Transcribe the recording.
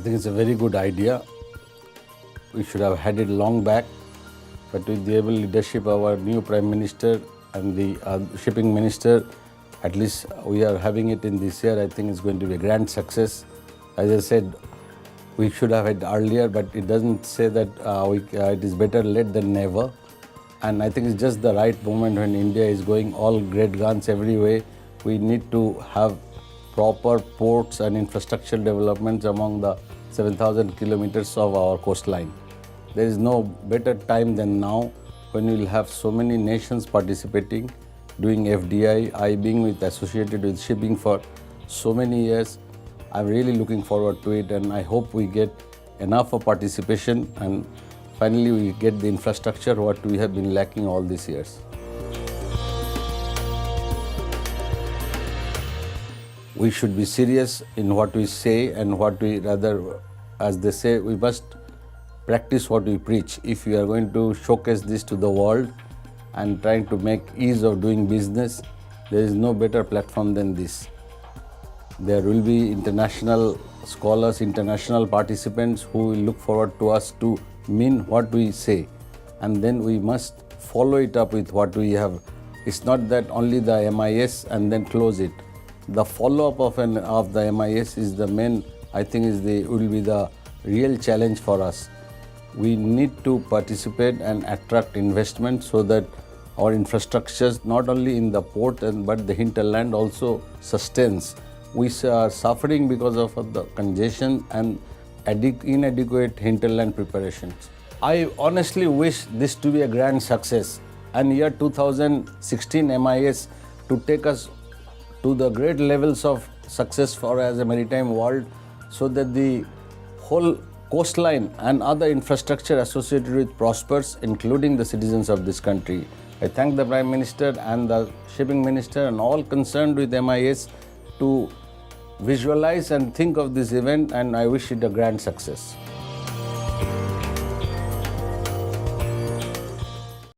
think it's a very good idea. We should have had it long back, but with the able leadership of our new Prime Minister and the Shipping Minister, at least we are having it in this year. I think it's going to be a grand success. As I said, we should have had earlier, but it doesn't say that it is better late than never. And I think it's just the right moment when India is going all great guns every way. We need to have proper ports and infrastructure developments among the 7,000 kilometers of our coastline. There is no better time than now when we will have so many nations participating, doing FDI. I being associated with shipping for so many years, I'm really looking forward to it, and I hope we get enough of participation and finally we get the infrastructure what we have been lacking all these years. We should be serious in what we say and what we rather, as they say, we must practice what we preach. If we are going to showcase this to the world and trying to make ease of doing business, there is no better platform than this. There will be international scholars, international participants who will look forward to us to mean what we say, and then we must follow it up with what we have. It's not that only the MIS and then close it. The follow-up of the MIS is the main, I think, will be the real challenge for us. We need to participate and attract investment so that our infrastructures, not only in the port but the hinterland, also sustains. We are suffering because of the congestion and inadequate hinterland preparations. I honestly wish this to be a grand success, and year 2016 MIS to take us to the great levels of success for as a maritime world, so that the whole coastline and other infrastructure associated with prospers, including the citizens of this country. I thank the Prime Minister and the Shipping Minister and all concerned with MIS to visualize and think of this event, and I wish it a grand success.